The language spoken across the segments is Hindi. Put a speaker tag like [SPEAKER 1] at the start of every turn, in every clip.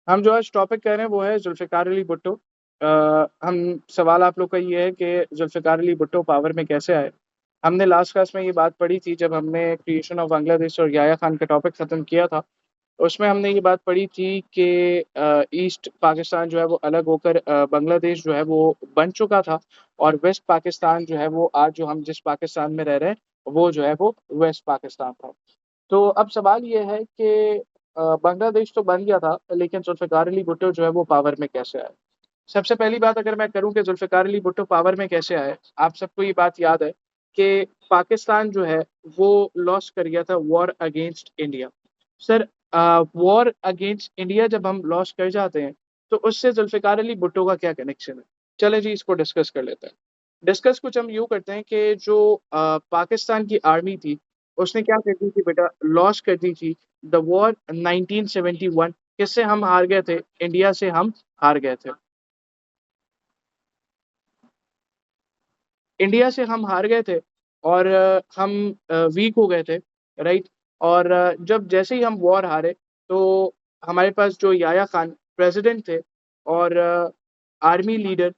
[SPEAKER 1] हम जो आज टॉपिक कर रहे हैं वो है जुल्फ़िकार अली भुट्टो। हम सवाल आप लोग का ये है कि जुल्फ़िकार अली भुट्टो पावर में कैसे आए। हमने लास्ट क्लास में ये बात पढ़ी थी जब हमने क्रिएशन ऑफ बांग्लादेश और याया खान का टॉपिक ख़त्म किया था। उसमें हमने ये बात पढ़ी थी कि ईस्ट पाकिस्तान जो है वो अलग होकर बांग्लादेश जो है वो बन चुका था, और वेस्ट पाकिस्तान जो है वो आज जो हम जिस पाकिस्तान में रह रहे हैं वो जो है वो वेस्ट पाकिस्तान था। तो अब सवाल ये है कि बांग्लादेश तो बन गया था, लेकिन जुल्फ़िकार अली भुट्टो जो है वो पावर में कैसे आए? सबसे पहली बात अगर मैं करूँ कि जुल्फ़िकार अली भुट्टो पावर में कैसे आए, आप सबको ये बात याद है कि पाकिस्तान जो है वो लॉस कर गया था war against India. Sir, war against India जब हम लॉस कर जाते हैं, तो उससे जुल्फ़िकार अली भुट्टो का क्या कनेक्शन है? चलें जी, इसको डिस्कस कर लेते हैं। डिस्कस कुछ हम यूँ करते हैं कि जो पाकिस्तान की आर्मी थी, उसने क्या कर दी थी बेटा, लॉस कर दी थी द वॉर 1971। किससे हम हार गए थे? इंडिया से हम हार गए थे। इंडिया से हम हार गए थे और हम वीक हो गए थे, राइट? और जब जैसे ही हम वॉर हारे, तो हमारे पास जो याया खान प्रेसिडेंट थे और आर्मी लीडर,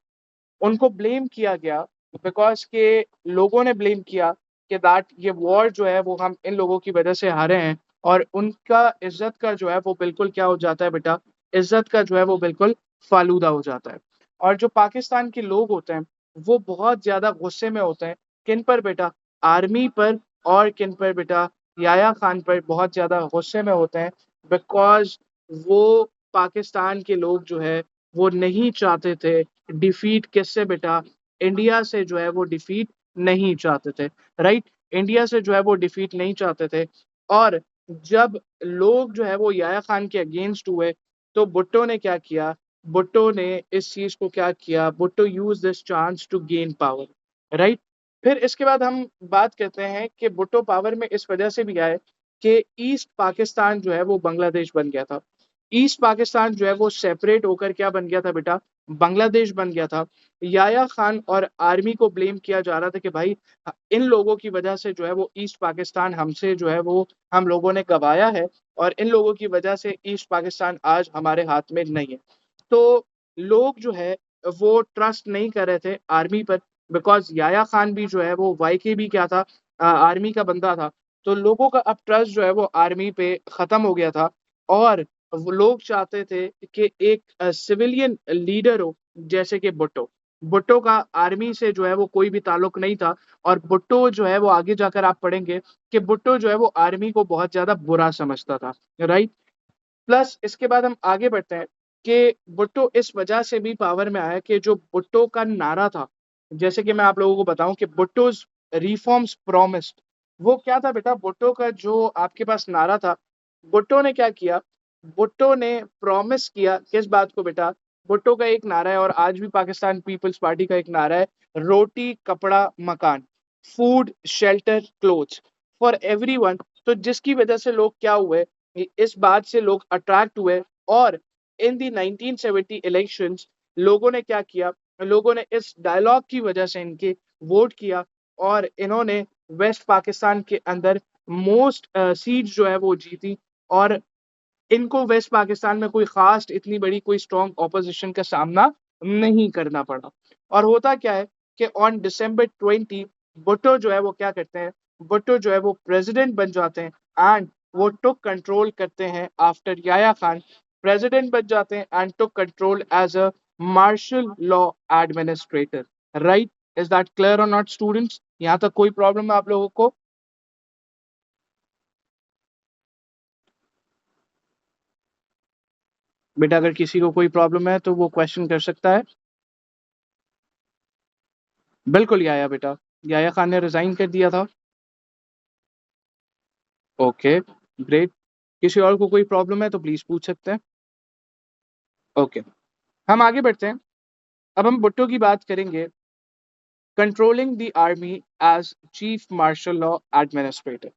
[SPEAKER 1] उनको ब्लेम किया गया, बिकॉज़ के लोगों ने ब्लेम किया कि दैट ये वॉर जो है वो हम इन लोगों की वज़ह से हारे हैं, और उनका इज़्ज़त का जो है वो बिल्कुल क्या हो जाता है बेटा, इज़्ज़त का जो है वो बिल्कुल फ़ालूदा हो जाता है। और जो पाकिस्तान के लोग होते हैं, वो बहुत ज़्यादा गुस्से में होते हैं। किन पर बेटा? आर्मी पर, और किन पर बेटा? याह्या खान पर बहुत ज़्यादा गुस्से में होते हैं, बिकॉज़ वो पाकिस्तान के लोग जो है वो नहीं चाहते थे डिफीट। किससे बेटा? इंडिया से जो है वो डिफीट नहीं चाहते थे, राइट? इंडिया से जो है वो डिफीट नहीं चाहते थे। और जब लोग जो है वो याह्या खान के अगेंस्ट हुए, तो भुट्टो ने क्या किया? भुट्टो ने इस चीज़ को क्या किया? Bhutto use this chance to gain power, right? फिर इसके बाद हम बात करते हैं कि भुट्टो पावर में इस वजह से भी आए कि ईस्ट पाकिस्तान जो है वो बांग्लादेश बन गया था। ईस्ट पाकिस्तान जो है वो सेपरेट होकर क्या बन गया था बेटा? बांग्लादेश बन गया था। याह्या खान और आर्मी को ब्लेम किया जा रहा था कि भाई इन लोगों की वजह से जो है वो ईस्ट पाकिस्तान हमसे जो है वो हम लोगों ने गँवाया है, और इन लोगों की वजह से ईस्ट पाकिस्तान आज हमारे हाथ में नहीं है। तो लोग जो है वो ट्रस्ट नहीं कर रहे थे आर्मी पर, बिकॉज़ याह्या खान भी जो है वो वाईके भी क्या था, आर्मी का बंदा था। तो लोगों का अब ट्रस्ट जो है वो आर्मी पे ख़त्म हो गया था, और वो लोग चाहते थे कि एक सिविलियन लीडर हो, जैसे कि भुट्टो। भुट्टो का आर्मी से जो है वो कोई भी ताल्लुक नहीं था, और भुट्टो जो है वो आगे जाकर आप पढ़ेंगे कि भुट्टो जो है वो आर्मी को बहुत ज़्यादा बुरा समझता था, राइट? प्लस इसके बाद हम आगे बढ़ते हैं कि भुट्टो इस वजह से भी पावर में आया कि जो भुट्टो का नारा था, जैसे कि मैं आप लोगों को बताऊँ कि भुट्टोज़ रिफॉर्म्स प्रॉमिस्ड, वो क्या था बेटा? भुट्टो का जो आपके पास नारा था, भुट्टो ने क्या किया? भुट्टो ने प्रॉमिस किया किस बात को बेटा? भुट्टो का एक नारा है, और आज भी पाकिस्तान पीपल्स पार्टी का एक नारा है, रोटी, कपड़ा, मकान, food, shelter, clothes for everyone. तो जिसकी वजह से लोग क्या हुए, इस बात से लोग अट्रैक्ट हुए, और इन दी 1970 इलेक्शंस लोगों ने क्या किया? लोगों ने इस डायलॉग की वजह से इनके वोट किया, और इन्होंने वेस्ट पाकिस्तान के अंदर मोस्ट सीट्स जो है वो जीती, और इनको वेस्ट पाकिस्तान में कोई ख़ास इतनी बड़ी कोई स्ट्रॉन्ग ऑपोज़िशन का सामना नहीं करना पड़ा। और होता क्या है कि ऑन डिसेंबर 20 भुट्टो जो है वो क्या करते हैं? भुट्टो जो है वो प्रेज़िडेंट बन जाते हैं, एंड वो टूक कंट्रोल करते हैं आफ्टर याह्या खान। प्रेज़िडेंट बन जाते हैं and took control as a martial law administrator, right? Is that clear और नॉट स्टूडेंट्स? यहाँ तक कोई प्रॉब्लम है आप लोगों को? बेटा अगर किसी को कोई प्रॉब्लम है तो वो क्वेश्चन कर सकता है। बिल्कुल याया बेटा, याया खान ने रिज़ाइन कर दिया था। Okay, great. किसी और को कोई प्रॉब्लम है तो प्लीज़ पूछ सकते हैं। ओके, हम आगे बढ़ते हैं। अब हम भुट्टो की बात करेंगे, controlling the army as chief martial law administrator.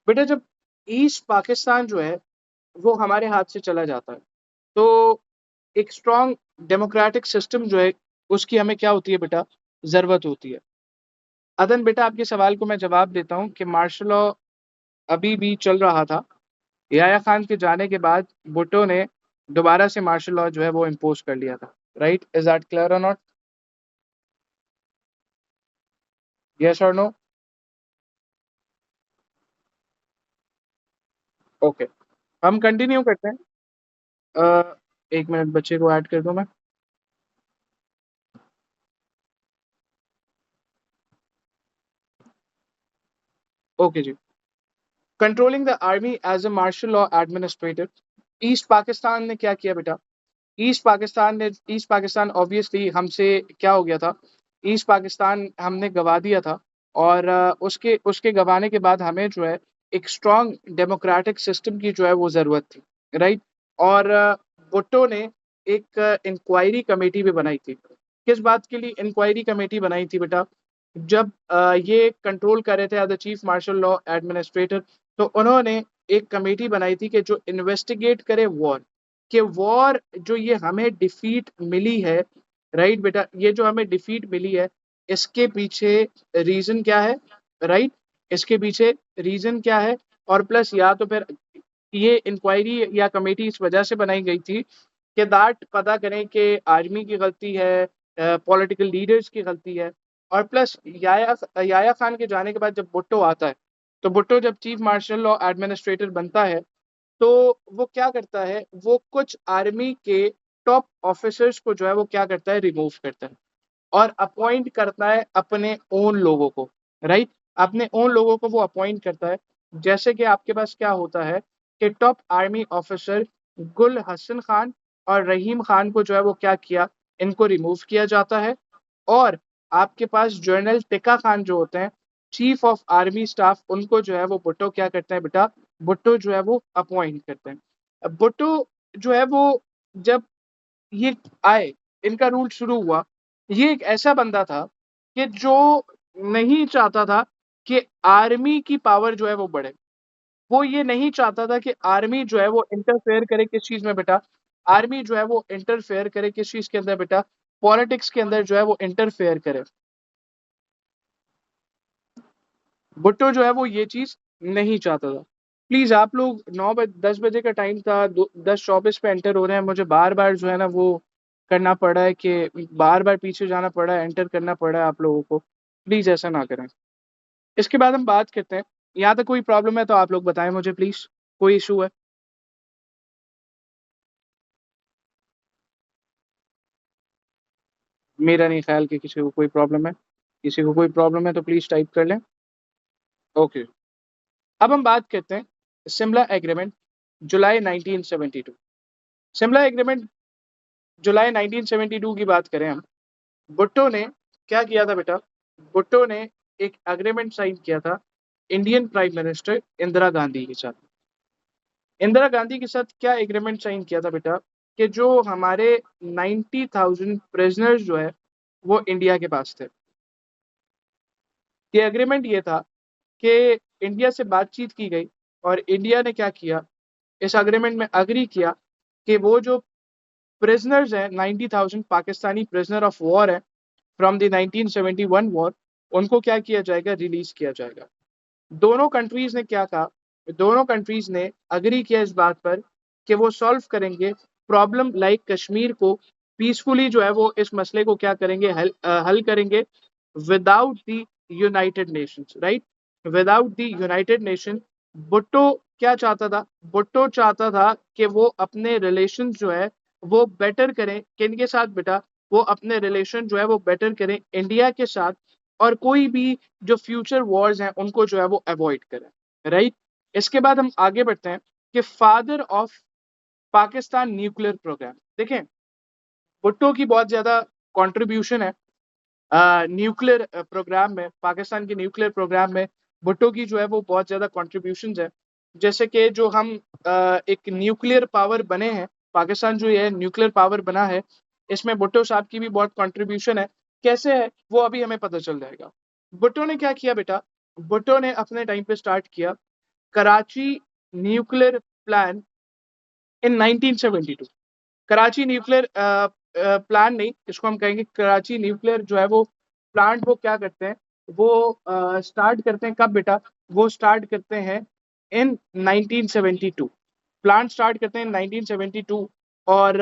[SPEAKER 1] बेटा जब ईस्ट पाकिस्तान जो है वो हमारे हाथ से चला जाता है, तो एक स्ट्रॉन्ग डेमोक्रेटिक सिस्टम जो है उसकी हमें क्या होती है बेटा? ज़रूरत होती है। अदन बेटा आपके सवाल को मैं जवाब देता हूँ कि मार्शल लॉ अभी भी चल रहा था। याह्या खान के जाने के बाद भुट्टो ने दोबारा से मार्शल लॉ जो है वो इम्पोज कर लिया था। राइट, इज दैट क्लियर और नॉट? यस और नो? ओके, हम कंटिन्यू करते हैं। एक मिनट, बच्चे को ऐड कर दूं मैं। ओके जी। Controlling the army as a martial law administrator. East Pakistan ने क्या किया बेटा? ईस्ट पाकिस्तान ऑब्वियसली हमसे क्या हो गया था, ईस्ट पाकिस्तान हमने गवा दिया था। और उसके उसके गवाने के बाद हमें जो है एक स्ट्रॉन्ग डेमोक्रेटिक सिस्टम की जो है वो ज़रूरत थी। राइट। और भुट्टो ने एक इंक्वायरी कमेटी भी बनाई थी। किस बात के लिए इंक्वायरी कमेटी बनाई थी बेटा? जब ये कंट्रोल कर रहे थे as the chief martial law administrator, तो उन्होंने एक कमेटी बनाई थी कि जो इन्वेस्टिगेट करे वॉर, कि वॉर जो ये हमें डिफीट मिली है, राइट बेटा, ये जो हमें डिफीट मिली है, इसके पीछे रीजन क्या है? राइट, इसके पीछे रीजन क्या है? और प्लस या तो फिर ये इंक्वायरी या कमेटी इस वजह से बनाई गई थी कि दैट पता करें कि आर्मी की गलती है, पॉलिटिकल लीडर्स की गलती है। और प्लस याया खान के जाने के बाद जब भुट्टो आता है, तो भुट्टो जब चीफ मार्शल लॉ एडमिनिस्ट्रेटर बनता है, तो वो क्या करता है, वो कुछ आर्मी के टॉप ऑफिसर्स को जो है वो क्या करता है, रिमूव करता है और अपॉइंट करता है अपने ओन लोगों को। राइट, अपने ओन लोगों को वो अपॉइंट करता है। जैसे कि आपके पास क्या होता है कि टॉप आर्मी ऑफिसर गुल हसन खान और रहीम खान को जो है वो क्या किया, इनको रिमूव किया जाता है। और आपके पास जनरल टिक्का खान जो होते हैं, चीफ ऑफ आर्मी स्टाफ, उनको जो है वो भुट्टो क्या करते हैं बेटा, भुट्टो जो है वो अपॉइंट करते हैं। अब भुट्टो जो है वो जब ये आए, इनका रूल शुरू हुआ, ये एक ऐसा बंदा था कि जो नहीं चाहता था कि आर्मी की पावर जो है वो बढ़े। वो ये नहीं चाहता था कि आर्मी जो है वो इंटरफेयर करे किस चीज में बेटा, आर्मी जो है वो इंटरफेयर करे किस चीज के अंदर बेटा, पॉलिटिक्स के अंदर जो है वो इंटरफेयर करे। भुट्टो जो है वो ये चीज नहीं चाहता था। प्लीज आप लोग 9 10 बजे का टाइम था, 10:24 पे एंटर हो रहे हैं, मुझे बार बार जो है ना वो करना पड़ा है कि बार बार पीछे जाना पड़ा है, एंटर करना पड़ा है आप लोगों को। प्लीज ऐसा ना करें। इसके बाद हम बात करते हैं। यहाँ तक कोई प्रॉब्लम है तो आप लोग बताएं मुझे प्लीज, कोई इशू है? मेरा नहीं ख्याल कि किसी को कोई प्रॉब्लम है। किसी को कोई प्रॉब्लम है तो प्लीज टाइप कर लें। ओके, अब हम बात करते हैं सिमला एग्रीमेंट, जुलाई 1972। सिमला एग्रीमेंट जुलाई 1972 की बात करें हम, भुट्टो ने क्या किया था बेटा? भुट्टो ने एक एग्रीमेंट साइन किया था Indian prime minister Indira Gandhi के साथ। इंदिरा गांधी के साथ क्या एग्रीमेंट साइन किया था बेटा? कि जो हमारे 90,000 प्रिजनर्स जो है वो इंडिया के पास थे। ये एग्रीमेंट ये था कि इंडिया से बातचीत की गई और इंडिया ने क्या किया, इस एग्रीमेंट में अग्री किया कि वो जो प्रिजनर्स हैं, 90,000 पाकिस्तानी प्रिजनर ऑफ वॉर है फ्रॉम द 1971 वॉर, उनको क्या किया जाएगा, रिलीज किया जाएगा। दोनों कंट्रीज ने क्या कहा, दोनों कंट्रीज ने अग्री किया इस बात पर कि वो सॉल्व करेंगे प्रॉब्लम लाइक कश्मीर को, पीसफुली जो है वो इस मसले को क्या करेंगे, हल करेंगे without the United Nations. Right, without the United nation. Bhutto क्या चाहता था? भुट्टो चाहता था कि वो अपने रिलेशन जो है वो बेटर करें, किन के साथ बेटा? वो अपने रिलेशन जो है वो बेटर करें इंडिया के साथ, और कोई भी जो फ्यूचर वॉर्स हैं उनको जो है वो अवॉइड करें। राइट, इसके बाद हम आगे बढ़ते हैं कि father of Pakistan nuclear programme. देखें, भुट्टो की बहुत ज्यादा कंट्रीब्यूशन है न्यूक्लियर प्रोग्राम में, पाकिस्तान के न्यूक्लियर प्रोग्राम में भुट्टो की जो है वो बहुत ज्यादा कंट्रीब्यूशंस है। जैसे कि जो हम एक न्यूक्लियर पावर बने हैं, पाकिस्तान जो ये न्यूक्लियर पावर बना है, इसमें भुट्टो साहब की भी बहुत कंट्रीब्यूशन है। कैसे है वो अभी हमें पता चल जाएगा। भुट्टो ने क्या किया बेटा? भुट्टो ने अपने टाइम पे स्टार्ट किया Karachi nuclear plan in 1972। Karachi nuclear plant नहीं, इसको हम कहेंगे कराची न्यूक्लियर जो है वो प्लांट, वो क्या करते हैं, वो स्टार्ट करते हैं कब बेटा? वो स्टार्ट करते हैं इन 1972। प्लांट स्टार्ट करते हैं 1972। और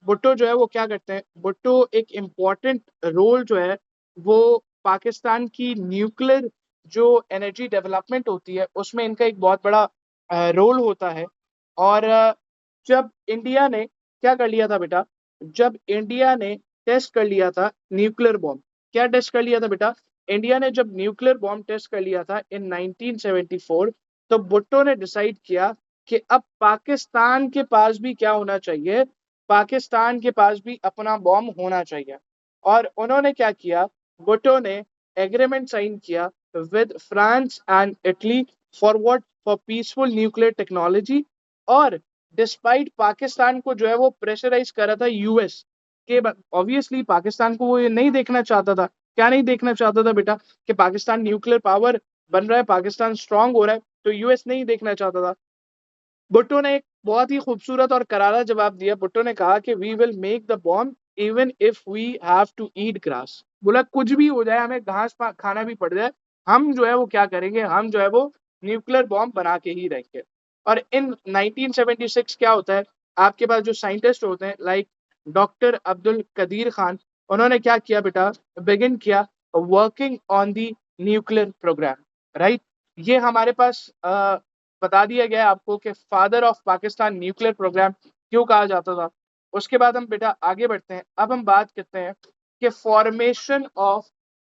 [SPEAKER 1] भुट्टो जो है वो क्या करते हैं, भुट्टो एक इम्पॉर्टेंट रोल जो है वो पाकिस्तान की न्यूक्लियर जो एनर्जी डेवलपमेंट होती है उसमें इनका एक बहुत बड़ा रोल होता है। और जब इंडिया ने क्या कर लिया था बेटा, जब इंडिया ने टेस्ट कर लिया था न्यूक्लियर बॉम्ब, क्या टेस्ट कर लिया था बेटा, इंडिया ने जब न्यूक्लियर बॉम्ब टेस्ट कर लिया था इन 1974, तो भुट्टो ने डिसाइड किया कि अब पाकिस्तान के पास भी क्या होना चाहिए, पाकिस्तान के पास भी अपना बॉम्ब होना चाहिए। और उन्होंने क्या किया, भुट्टो ने एग्रीमेंट साइन किया with France and Italy for what, for peaceful nuclear technology. और डिस्पाइट पाकिस्तान को जो है वो प्रेशराइज कर रहा था यूएस के, ऑब्वियसली पाकिस्तान को वो ये नहीं देखना चाहता था, क्या नहीं देखना चाहता था बेटा, कि पाकिस्तान न्यूक्लियर पावर बन रहा है, पाकिस्तान स्ट्रांग हो रहा है, तो यूएस नहीं देखना चाहता था। भुट्टो ने एक बहुत ही खूबसूरत और करारा जवाब दिया। भुट्टो ने कहा कि we will make the bomb even if we have to eat grass. बोला कुछ भी हो जाए, हमें घास खाना भी पड़ जाए, हम जो है वो क्या करेंगे, हम जो है वो न्यूक्लियर बॉम्ब बना के ही रहेंगे। और इन 1976 क्या होता है, आपके पास जो साइंटिस्ट होते हैं लाइक डॉक्टर अब्दुल कदीर खान, उन्होंने क्या किया बेटा, बिगिन किया working on the nuclear programme, right. ये हमारे पास बता दिया गया है आपको कि father of Pakistan nuclear programme क्यों कहा जाता था। उसके बाद हम बेटा आगे बढ़ते हैं, अब हम बात करते हैं कि formation of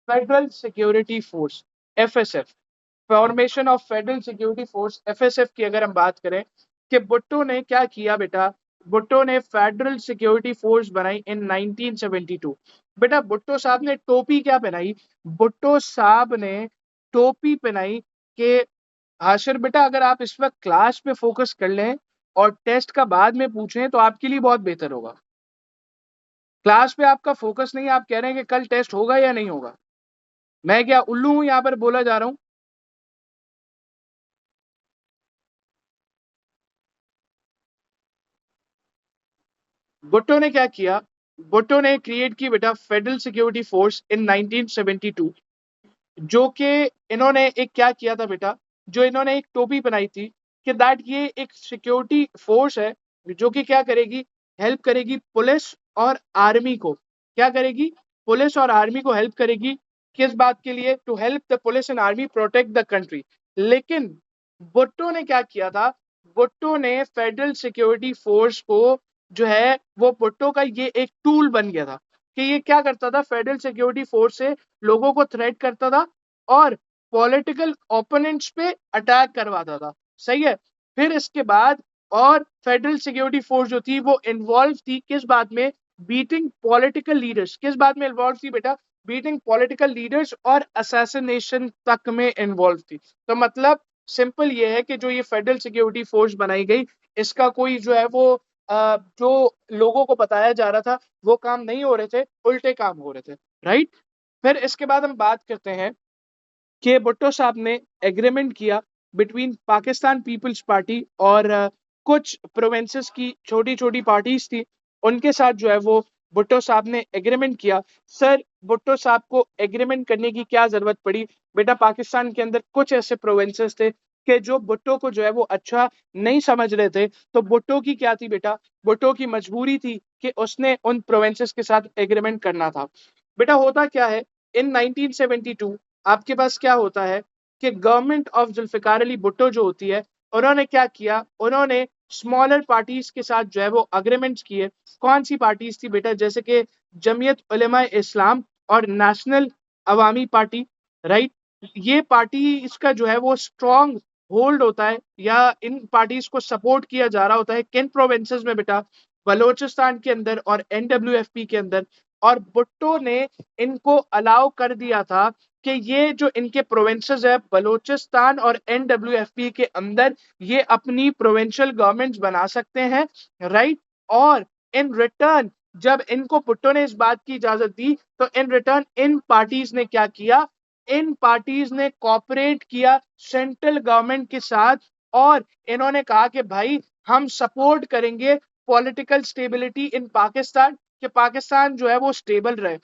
[SPEAKER 1] federal security force, FSF, formation of federal security force FSF की अगर हम बात करें कि भुट्टो ने क्या किया बेटा, भुट्टो ने फेडरल सिक्योरिटी फोर्स बनाई इन 1972। बेटा भुट्टो साहब ने टोपी क्या पहनाई, भुट्टो साहब ने टोपी पहनाई कि हाशिर बेटा अगर आप इस वक्त क्लास पे फोकस कर लें और टेस्ट का बाद में पूछें तो आपके लिए बहुत बेहतर होगा। क्लास पे आपका फोकस नहीं, आप कह रहे हैं कि कल टेस्ट होगा या नहीं होगा। मैं क्या उल्लू हूं यहाँ पर बोला जा रहा हूं। भुट्टो ने क्या किया, भुट्टो ने क्रिएट की बेटा फेडरल सिक्योरिटी फोर्स इन 1972, जो कि इन्होंने एक क्या किया था बेटा, जो इन्होंने एक टोपी बनाई थी कि दैट ये एक सिक्योरिटी फोर्स है जो कि क्या करेगी, हेल्प करेगी पुलिस और आर्मी को, क्या करेगी, पुलिस और आर्मी को हेल्प करेगी। किस बात के लिए, to help the police and army protect the country. लेकिन भुट्टो ने क्या किया था, भुट्टो ने फेडरल सिक्योरिटी फोर्स को जो है वो भुट्टो का ये एक टूल बन गया था कि ये क्या करता था, फेडरल सिक्योरिटी फोर्स से लोगों को थ्रेट करता था और पॉलिटिकल ओपोनेंट्स पे अटैक करवाता था, सही है। फिर इसके बाद और फेडरल सिक्योरिटी फोर्स जो थी वो इन्वॉल्व थी किस बात में, बीटिंग पॉलिटिकल लीडर्स, किस बात में इन्वॉल्व थी बेटा, बीटिंग पॉलिटिकल लीडर्स और असैसिनेशन तक में इन्वॉल्व थी। तो मतलब सिंपल ये है कि जो ये फेडरल सिक्योरिटी फोर्स बनाई गई, इसका कोई जो है वो जो लोगों को बताया जा रहा था वो काम नहीं हो रहे थे, उल्टे काम हो रहे थे, राइट। फिर इसके बाद हम बात करते हैं कि भुट्टो साहब ने एग्रीमेंट किया बिटवीन पाकिस्तान पीपल्स पार्टी और कुछ प्रोविंसेस की छोटी छोटी पार्टीज थी, उनके साथ जो है वो भुट्टो साहब ने एग्रीमेंट किया। सर भुट्टो साहब को एग्रीमेंट करने की क्या जरूरत पड़ी, बेटा पाकिस्तान के अंदर कुछ ऐसे प्रोविंसेस थे कि जो भुट्टो को जो है वो अच्छा नहीं समझ रहे थे, तो भुट्टो की क्या थी बेटा, भुट्टो की मजबूरी थी कि उसने उन प्रोविंसेस के साथ एग्रीमेंट करना था। बेटा होता क्या है, इन 1972 आपके पास क्या होता है कि गवर्नमेंट ऑफ जुल्फिकार अली भुट्टो जो होती है, उन्होंने क्या किया, उन्होंने स्मॉलर पार्टीज के साथ जो है वो अग्रीमेंट्स किए। कौन सी पार्टीज थी बेटा, जैसे कि जमीयत उलेमा इस्लाम और नेशनल अवामी पार्टी, राइट। ये पार्टी इसका जो है वो स्ट्रॉन्ग होल्ड होता है या इन पार्टीज को सपोर्ट किया जा रहा होता है किन प्रोविंसेस में बेटा, बलोचिस्तान के अंदर और एनडब्ल्यूएफपी के अंदर। और भुट्टो ने इनको अलाउ कर दिया था कि ये जो इनके प्रोविंसेस है बलूचिस्तान और एनडब्ल्यूएफपी के अंदर, ये अपनी प्रोविंशियल गवर्नमेंट्स बना सकते हैं, राइट। और इन रिटर्न जब इनको भुट्टो ने इस बात की इजाजत दी, तो इन रिटर्न इन पार्टीज ने क्या किया, इन पार्टीज ने कॉपरेट किया सेंट्रल गवर्नमेंट के साथ और इन्होंने कहा कि भाई हम सपोर्ट करेंगे पॉलिटिकल स्टेबिलिटी इन पाकिस्तान, कि पाकिस्तान जो है वो स्टेबल रहे।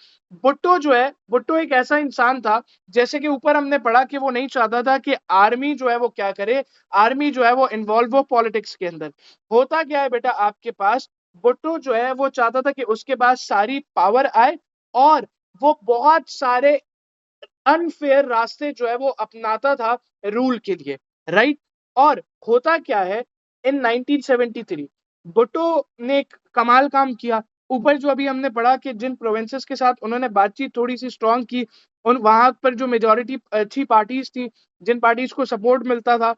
[SPEAKER 1] भुट्टो जो है, भुट्टो एक ऐसा इंसान था, जैसे कि ऊपर हमने पढ़ा कि वो नहीं चाहता था कि आर्मी जो है वो क्या करे, आर्मी जो है वो इन्वॉल्व हो पॉलिटिक्स के अंदर। होता क्या है बेटा आपके पास, भुट्टो जो है वो चाहता था कि उसके पास सारी पावर आए और वो बहुत सारे अनफेयर रास्ते जो है वो अपनाता था रूल के लिए, राइट। और होता क्या है, इन 1973 भुट्टो ने एक कमाल काम किया। ऊपर जो अभी हमने पढ़ा कि जिन प्रोविंसेस के साथ उन्होंने बातचीत थोड़ी सी स्ट्रांग की, उन वहां पर जो मेजोरिटी अच्छी पार्टीज थी, जिन पार्टीज को सपोर्ट मिलता था,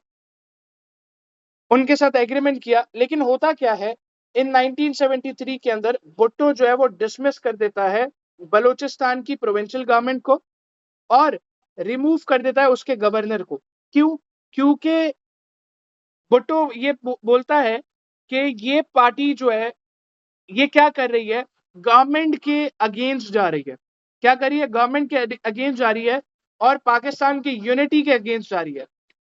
[SPEAKER 1] उनके साथ एग्रीमेंट किया। लेकिन होता क्या है, इन 1973 के अंदर भुट्टो जो है वो डिसमिस कर देता है बलूचिस्तान की प्रोविंशियल गवर्नमेंट को और रिमूव कर देता है उसके गवर्नर को। क्यों? क्योंकि भुट्टो ये बोलता है कि ये पार्टी जो है ये क्या कर रही है, गवर्नमेंट के अगेंस्ट जा रही है। क्या कर रही है? गवर्नमेंट के अगेंस्ट जा रही है और पाकिस्तान की यूनिटी के अगेंस्ट जा रही है।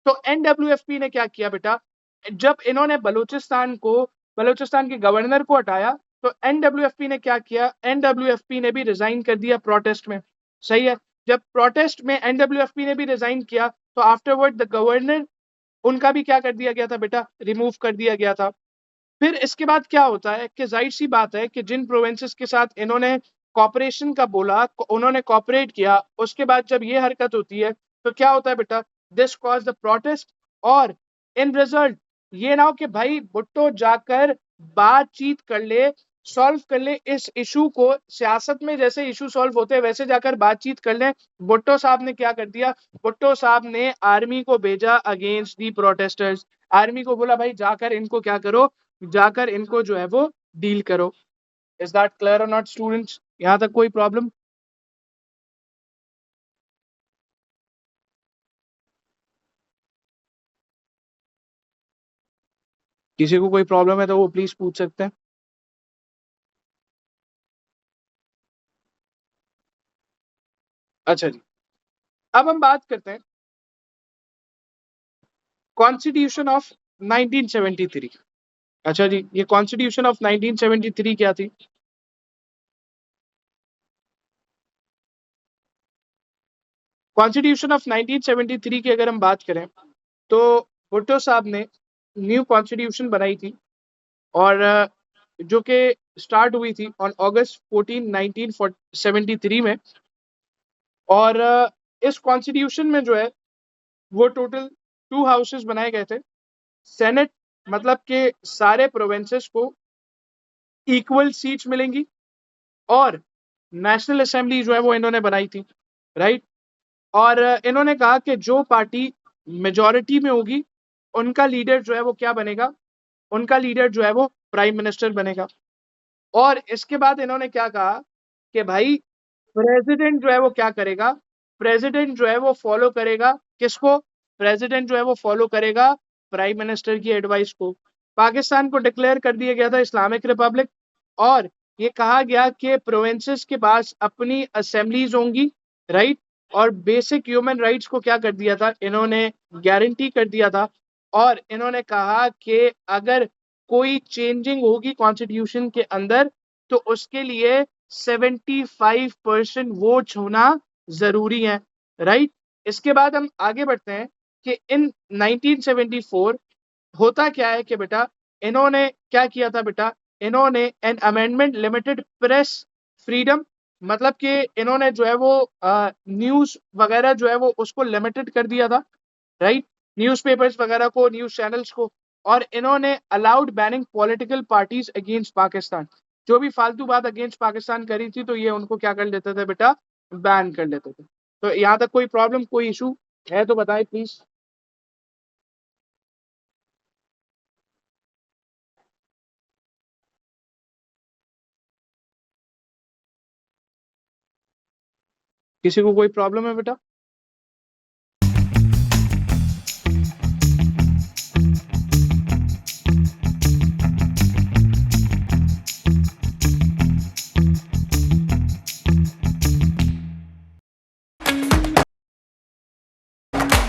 [SPEAKER 1] तो एनडब्ल्यूएफपी ने क्या किया बेटा, जब इन्होंने बलूचिस्तान के गवर्नर को हटाया, तो एनडब्ल्यूएफपी ने क्या किया, एनडब्ल्यूएफपी ने भी रिजाइन कर दिया प्रोटेस्ट में। सही है। जब प्रोटेस्ट में एनडब्ल्यूएफपी ने भी रिजाइन किया, तो आफ्टरवर्ड द गवर्नर, उनका भी क्या कर दिया गया था बेटा, रिमूव कर दिया गया था। फिर इसके बाद क्या होता है कि जाहिर सी बात है कि जिन प्रोविंसेस के साथ इन्होंने कॉपरेशन का बोला, उन्होंने कॉपरेट किया, उसके बाद जब ये हरकत होती है तो क्या होता है बेटा, दिस कॉज द प्रोटेस्ट। और इन रिजल्ट ये ना हो कि भाई भुट्टो जाकर बातचीत कर ले, सॉल्व कर ले इस इशू को, सियासत में जैसे इशू सॉल्व होते हैं वैसे जाकर बातचीत कर ले। भुट्टो साहब ने क्या कर दिया, भुट्टो साहब ने आर्मी को भेजा अगेंस्ट दी प्रोटेस्टर्स। आर्मी को बोला भाई जाकर इनको क्या करो, जाकर इनको जो है वो डील करो। इज दैट क्लियर और नॉट स्टूडेंट्स? यहां तक कोई प्रॉब्लम? किसी को कोई प्रॉब्लम है तो वो प्लीज पूछ सकते हैं। अच्छा जी, अब हम बात करते हैं कॉन्स्टिट्यूशन ऑफ 1973। अच्छा जी, ये कॉन्स्टिट्यूशन ऑफ 1973 क्या थी? कॉन्स्टिट्यूशन ऑफ 1973 की अगर हम बात करें तो भुट्टो साहब ने न्यू कॉन्स्टिट्यूशन बनाई थी, और जो कि स्टार्ट हुई थी ऑन अगस्त 14 1973 में। और इस कॉन्स्टिट्यूशन में जो है वो टोटल टू हाउसेस बनाए गए थे। सेनेट, मतलब कि सारे प्रोविंसेस को इक्वल सीट्स मिलेंगी, और नेशनल असेंबली जो है वो इन्होंने बनाई थी, राइट। और इन्होंने कहा कि जो पार्टी मेजॉरिटी में होगी उनका लीडर जो है वो क्या बनेगा, उनका लीडर जो है वो प्राइम मिनिस्टर बनेगा। और इसके बाद इन्होंने क्या कहा कि भाई प्रेसिडेंट जो है वो क्या करेगा, प्रेसिडेंट जो है वो फॉलो करेगा किसको, प्रेसिडेंट जो है वो फॉलो करेगा प्राइम मिनिस्टर की एडवाइस को। पाकिस्तान को डिक्लेयर कर दिया गया था इस्लामिक रिपब्लिक, और ये कहा गया कि प्रोविंसेस के पास अपनी असेंबलीज होंगी, राइट। और बेसिक ह्यूमन राइट्स को क्या कर दिया था इन्होंने, गारंटी कर दिया था। और इन्होंने कहा कि अगर कोई चेंजिंग होगी कॉन्स्टिट्यूशन के अंदर तो उसके लिए 75% वोट्स होना जरूरी है, राइट। इसके बाद हम आगे बढ़ते हैं कि इन 1974 होता क्या है कि बेटा इन्होंने क्या किया था बेटा, इन्होंने an amendment limited press freedom, मतलब कि इन्होंने जो है वो न्यूज वगैरह जो है वो उसको लिमिटेड कर दिया था, राइट। न्यूज़पेपर्स वगैरह को, न्यूज चैनल्स को। और इन्होंने allowed banning political parties against Pakistan. जो भी फालतू बात अगेंस्ट पाकिस्तान करी थी तो ये उनको क्या कर लेते थे बेटा, बैन कर लेते थे। तो यहाँ तक कोई प्रॉब्लम, कोई इशू है तो बताएं प्लीज। किसी को कोई प्रॉब्लम है बेटा?